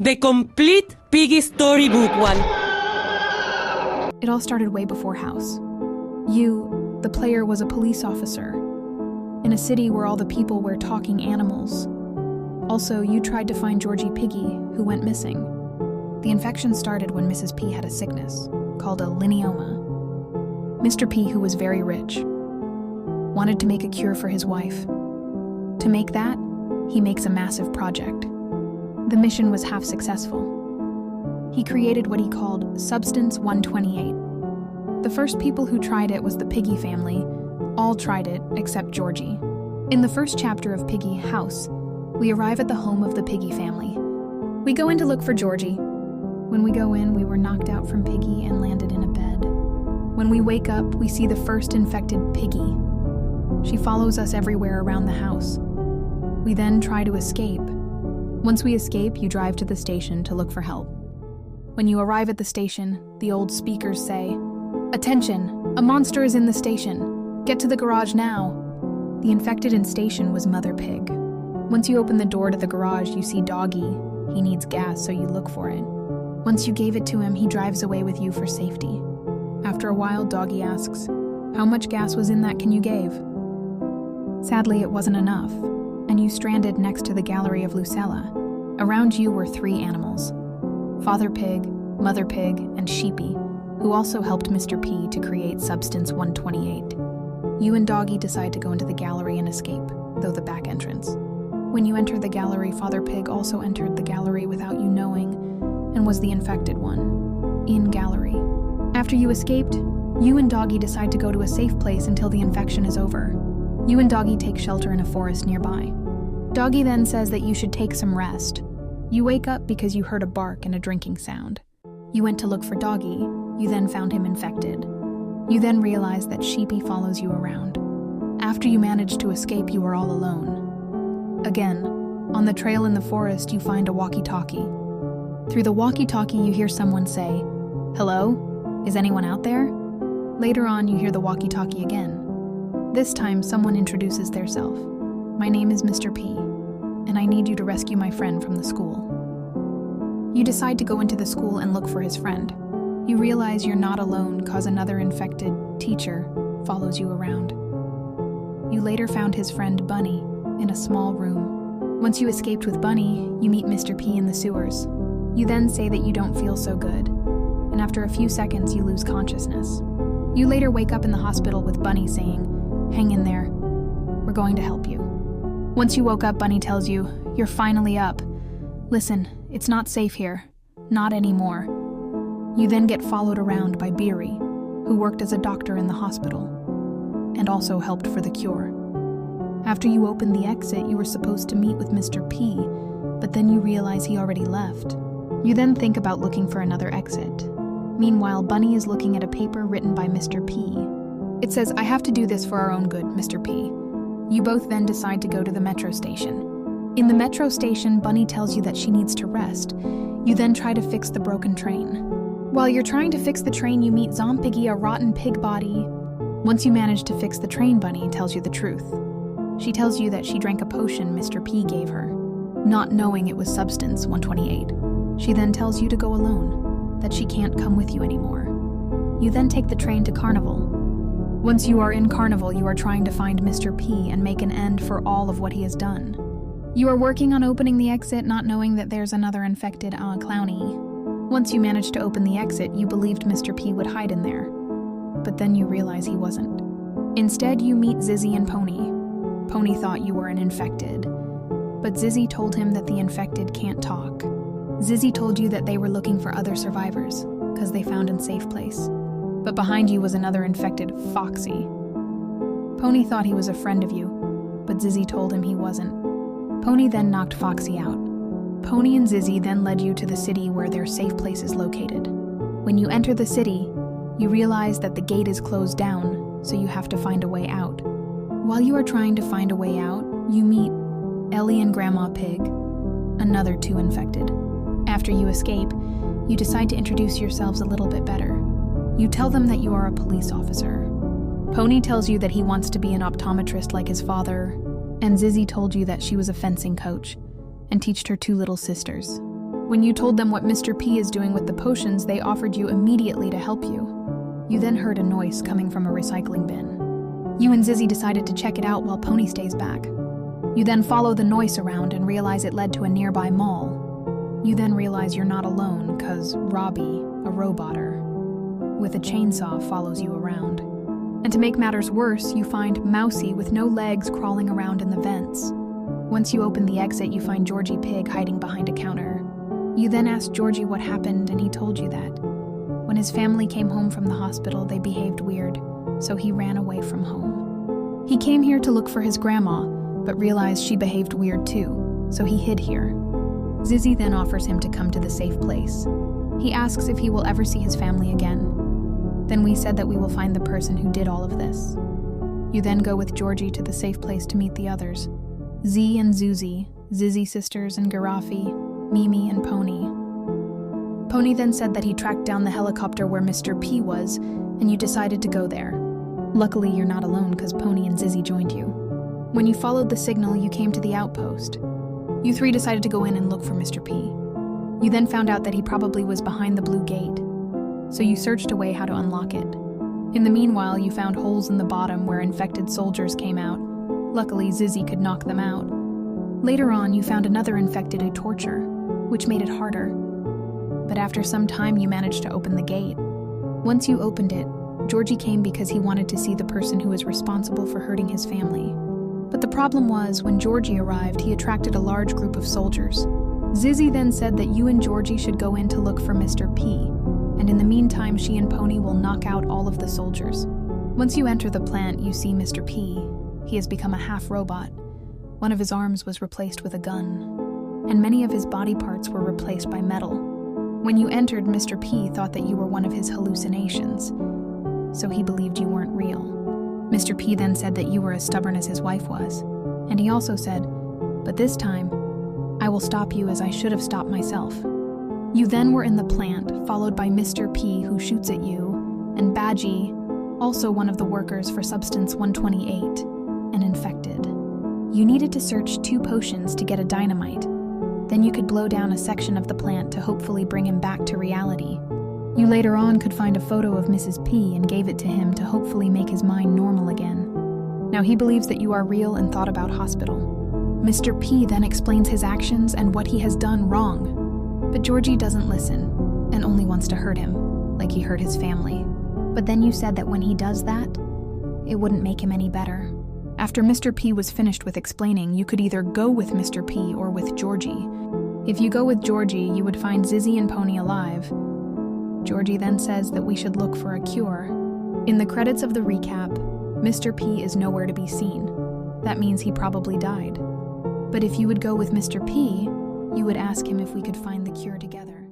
The complete Piggy storybook one. It all started way before House. You, the player, was a police officer in a city where all the people were talking animals. Also, you tried to find Georgie Piggy, who went missing. The infection started when Mrs. P had a sickness called a lineoma. Mr. P, who was very rich, wanted to make a cure for his wife. To make that, he makes a massive project. The mission was half successful. He created what he called Substance 128. The first people who tried it was the Piggy family. All tried it except Georgie. In the first chapter of Piggy House, we arrive at the home of the Piggy family. We go in to look for Georgie. When we go in, we were knocked out from Piggy and landed in a bed. When we wake up, we see the first infected Piggy. She follows us everywhere around the house. We then try to escape. Once we escape, you drive to the station to look for help. When you arrive at the station, the old speakers say, "Attention! A monster is in the station! Get to the garage now!" The infected in station was Mother Pig. Once you open the door to the garage, you see Doggy. He needs gas, so you look for it. Once you gave it to him, he drives away with you for safety. After a while, Doggy asks, "How much gas was in that can you gave?" Sadly, it wasn't enough, and you stranded next to the gallery of Lucella. Around you were 3 animals: Father Pig, Mother Pig, and Sheepy, who also helped Mr. P to create Substance 128. You and Doggy decide to go into the gallery and escape, though the back entrance. When you enter the gallery, Father Pig also entered the gallery without you knowing, and was the infected one, in gallery. After you escaped, you and Doggy decide to go to a safe place until the infection is over. You and Doggy take shelter in a forest nearby. Doggy then says that you should take some rest. You wake up because you heard a bark and a drinking sound. You went to look for Doggy. You then found him infected. You then realize that Sheepy follows you around. After you manage to escape, you are all alone. Again, on the trail in the forest, you find a walkie-talkie. Through the walkie-talkie, you hear someone say, "Hello? Is anyone out there?" Later on, you hear the walkie-talkie again. This time, someone introduces theirself. "My name is Mr. P, and I need you to rescue my friend from the school." You decide to go into the school and look for his friend. You realize you're not alone cause another infected teacher follows you around. You later found his friend Bunny in a small room. Once you escaped with Bunny, you meet Mr. P in the sewers. You then say that you don't feel so good, and after a few seconds you lose consciousness. You later wake up in the hospital with Bunny saying, "Hang in there, we're going to help you." Once you woke up, Bunny tells you, "You're finally up. Listen, it's not safe here. Not anymore." You then get followed around by Beery, who worked as a doctor in the hospital, and also helped for the cure. After you opened the exit, you were supposed to meet with Mr. P, but then you realize he already left. You then think about looking for another exit. Meanwhile, Bunny is looking at a paper written by Mr. P. It says, "I have to do this for our own good, Mr. P." You both then decide to go to the metro station. In the metro station, Bunny tells you that she needs to rest. You then try to fix the broken train. While you're trying to fix the train, you meet Zompiggy, a rotten pig body. Once you manage to fix the train, Bunny tells you the truth. She tells you that she drank a potion Mr. P gave her, not knowing it was Substance 128. She then tells you to go alone, that she can't come with you anymore. You then take the train to Carnival. Once you are in Carnival, you are trying to find Mr. P and make an end for all of what he has done. You are working on opening the exit, not knowing that there's another infected clowny. Once you managed to open the exit, you believed Mr. P would hide in there. But then you realize he wasn't. Instead, you meet Zizzy and Pony. Pony thought you were an infected, but Zizzy told him that the infected can't talk. Zizzy told you that they were looking for other survivors, because they found a safe place. But behind you was another infected, Foxy. Pony thought he was a friend of you, but Zizzy told him he wasn't. Pony then knocked Foxy out. Pony and Zizzy then led you to the city where their safe place is located. When you enter the city, you realize that the gate is closed down, so you have to find a way out. While you are trying to find a way out, you meet Ellie and Grandma Pig, another 2 infected. After you escape, you decide to introduce yourselves a little bit better. You tell them that you are a police officer. Pony tells you that he wants to be an optometrist like his father, and Zizzy told you that she was a fencing coach and teached her 2 little sisters. When you told them what Mr. P is doing with the potions, they offered you immediately to help you. You then heard a noise coming from a recycling bin. You and Zizzy decided to check it out while Pony stays back. You then follow the noise around and realize it led to a nearby mall. You then realize you're not alone because Robbie, a roboter, with a chainsaw follows you around. And to make matters worse, you find Mousy with no legs crawling around in the vents. Once you open the exit, you find Georgie Pig hiding behind a counter. You then ask Georgie what happened and he told you that. When his family came home from the hospital, they behaved weird, so he ran away from home. He came here to look for his grandma, but realized she behaved weird too, so he hid here. Zizzy then offers him to come to the safe place. He asks if he will ever see his family again. Then we said that we will find the person who did all of this. You then go with Georgie to the safe place to meet the others. Z and Zuzi, Zizzy sisters and Garafi, Mimi and Pony. Pony then said that he tracked down the helicopter where Mr. P was, and you decided to go there. Luckily, you're not alone because Pony and Zizzy joined you. When you followed the signal, you came to the outpost. You three decided to go in and look for Mr. P. You then found out that he probably was behind the blue gate, so you searched a way how to unlock it. In the meanwhile, you found holes in the bottom where infected soldiers came out. Luckily, Zizzy could knock them out. Later on, you found another infected to torture, which made it harder. But after some time, you managed to open the gate. Once you opened it, Georgie came because he wanted to see the person who was responsible for hurting his family. But the problem was, when Georgie arrived, he attracted a large group of soldiers. Zizzy then said that you and Georgie should go in to look for Mr. P, and in the meantime, she and Pony will knock out all of the soldiers. Once you enter the plant, you see Mr. P. He has become a half-robot. One of his arms was replaced with a gun, and many of his body parts were replaced by metal. When you entered, Mr. P thought that you were one of his hallucinations, so he believed you weren't real. Mr. P then said that you were as stubborn as his wife was, and he also said, "But this time, I will stop you as I should have stopped myself." You then were in the plant, followed by Mr. P, who shoots at you, and Badgie, also one of the workers for Substance 128, and infected. You needed to search 2 potions to get a dynamite. Then you could blow down a section of the plant to hopefully bring him back to reality. You later on could find a photo of Mrs. P and gave it to him to hopefully make his mind normal again. Now he believes that you are real and thought about hospital. Mr. P then explains his actions and what he has done wrong. But Georgie doesn't listen and only wants to hurt him, like he hurt his family. But then you said that when he does that, it wouldn't make him any better. After Mr. P was finished with explaining, you could either go with Mr. P or with Georgie. If you go with Georgie, you would find Zizzy and Pony alive. Georgie then says that we should look for a cure. In the credits of the recap, Mr. P is nowhere to be seen. That means he probably died. But if you would go with Mr. P, you would ask him if we could find the cure together.